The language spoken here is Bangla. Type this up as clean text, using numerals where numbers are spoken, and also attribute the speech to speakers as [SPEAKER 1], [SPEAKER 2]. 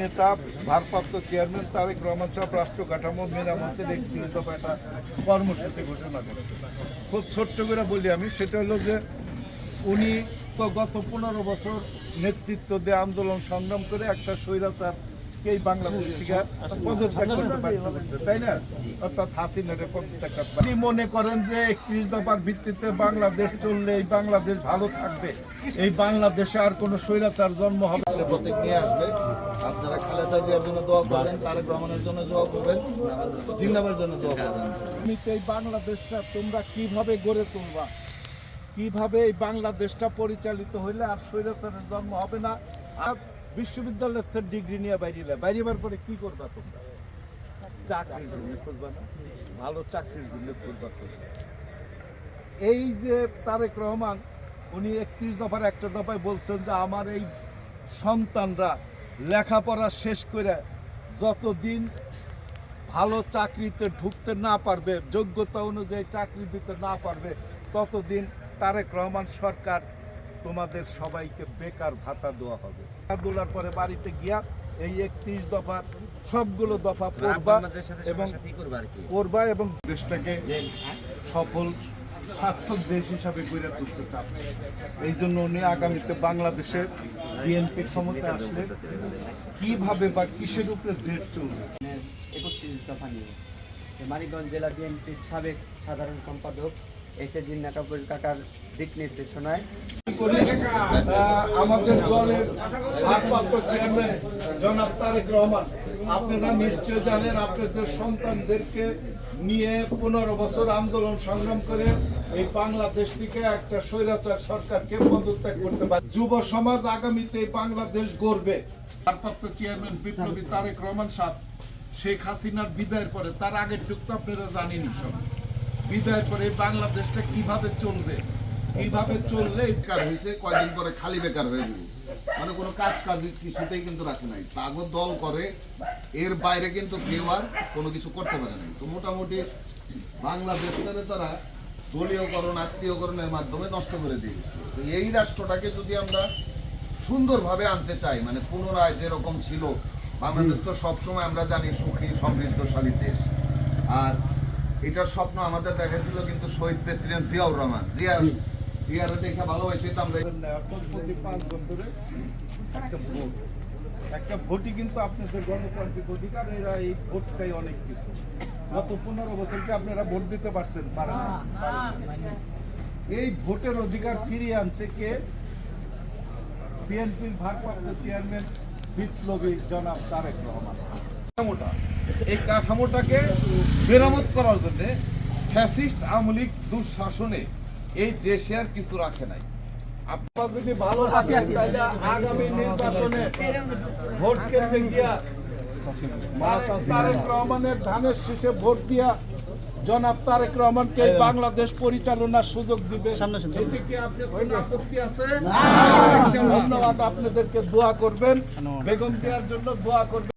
[SPEAKER 1] নেতা ভারপ্রাপ্ত চেয়ারম্যান তারেক রহমান সাহেব রাষ্ট্র কাঠামো মেরামতের একটি একটা কর্মসূচি ঘোষণা করেছে। খুব ছোট্ট করে বলি আমি, সেটা হলো যে উনি তো গত 15 বছর নেতৃত্ব দিয়ে আন্দোলন সংগ্রাম করে একটা স্বৈরাচারকেই বাংলাদেশ থেকে পদত্যাগ করতে বাধ্য করছে, তাই না? অর্থাৎ হাসিনারে পদত্যাগ করতে। আপনি মনে করেন যে 31 দফার ভিত্তিতে বাংলাদেশ চললে এই বাংলাদেশ ভালো থাকবে, এই বাংলাদেশে আর কোনো স্বৈরাচার জন্ম হবে
[SPEAKER 2] প্রতীক নিয়ে আসবে। আপনারা খালেদা জিয়ার জন্য দোয়া করবেন, তারেক রহমানের জন্য দোয়া করবেন, জিন্দাবাদের জন্য দোয়া করবেন।
[SPEAKER 1] এই বাংলাদেশটা তোমরা কিভাবে গড়ে তুলবা, কিভাবে এই বাংলাদেশটা পরিচালিত হইলে আর স্বৈরাচারের জন্ম হবে না। আর বিশ্ববিদ্যালয়ের ডিগ্রি নিয়ে বাইরেবার পরে কি করবা তোমরা? চাকরির জন্য খুঁজবা না, ভালো চাকরির জন্য খুঁজবা। এই যে তারেক রহমান উনি 31 দফার একটা দফায় বলছেন যে আমার এই সন্তানরা লেখাপড়া শেষ করে যতদিন ভালো চাকরিতে ঢুকতে না পারবে, যোগ্যতা অনুযায়ী চাকরি দিতে না পারবে, ততদিন তারেক রহমান সরকার তোমাদের সবাইকে বেকার ভাতা দেওয়া হবে। তোলার পরে বাড়িতে গিয়া এই 31 দফার সবগুলো দফা পড়বা এবং দেশটাকে সফল সার্থক দেশ হিসাবে গড়ে তুলতে চাচ্ছে। এই জন্য উনি আগামীতে বাংলাদেশের বিএনপি ক্ষমতায় আসলে কিভাবে বা কিসের উপরে দেশ চলবে।
[SPEAKER 3] 31 দফা নিয়ে মানিকগঞ্জ জেলা বিএনপির সাবেক সাধারণ সম্পাদক এসএজি নাকাবুল কাকার দিক নির্দেশনায়
[SPEAKER 1] আমাদের দলের ভারপ্রাপ্ত চেয়ারম্যান জনাব তারেক রহমান, আপনারা নিশ্চয় জানেন আপনাদের সন্তানদেরকে নিয়ে 15 বছর আন্দোলন সংগ্রাম করে এই বাংলাদেশ থেকে একটা স্বৈরাচার সরকারকে পদত্যাগ করতে পারে। যুব সমাজ আগামীতে এই বাংলাদেশ গড়বে। ভারপ্রাপ্ত চেয়ারম্যান বিপ্লবী তারেক রহমান সাহেব শেখ হাসিনার বিদায়ের পরে, তার আগের টুক তো আপনারা জানেনই সব, বিদায়ের পরে বাংলাদেশটা কিভাবে চলবে, কিভাবে চললে
[SPEAKER 2] বেকার হয়েছে, কয়দিন পরে খালি বেকার হয়ে যাবে, মানে কোনো কাজ কিছুতেই কিন্তু রাখে নাই। তাগো দল করে, এর বাইরে কিন্তু কেউ আর কোনো কিছু করতে পারে নাই। তো মোটামুটি বাংলাদেশটারে তারা দলীয়করণ, আত্মীয়করণের মাধ্যমে নষ্ট করে দিয়েছে। তো এই রাষ্ট্রটাকে যদি আমরা সুন্দরভাবে আনতে চাই, মানে পুনরায় যেরকম ছিল, বাংলাদেশ তো সবসময় আমরা জানি সুখী সমৃদ্ধশালী দেশ, আর এটার স্বপ্ন আমাদের দেখেছিল কিন্তু শহীদ প্রেসিডেন্ট জিয়াউর রহমান। জিয়ারে দেখে ভালো হয়েছে। তো আমরা
[SPEAKER 1] প্রতি 5 বছরে একটা ভোটই কিন্তু আপনাদের গণতান্ত্রিক অধিকার, এরা এই ভোটটাই অনেক কিছু। গত 15 বছরকে আপনারা ভোট দিতে পারছেন, পারেন না। এই ভোটের অধিকার ফিরিয়ে আনছে কে? বিএনপির ভারপ্রাপ্ত চেয়ারম্যান বিপ্লবী জনাব তারেক রহমান।
[SPEAKER 4] এই কাঠামোটাকে মেরামত করার জন্য ফ্যাসিস্ট আওয়ামী লীগ দুঃশাসনে এই দেশে আর কিছু রাখে নাই।
[SPEAKER 1] আপনারা যদি ভালো থাকেন তাহলে আগামী নির্বাচনে ভোট কেন্দ্রে গিয়া তারেক রহমানের ধানের শীষে ভোট দিয়া জনাব তারেক রহমানকে বাংলাদেশ পরিচালনার সুযোগ দিবে। এতে কি আপনার কোনো আপত্তি আছে? ধন্যবাদ। আপনাদেরকে দোয়া করবেন, বেগম জিয়ার জন্য দোয়া করবেন।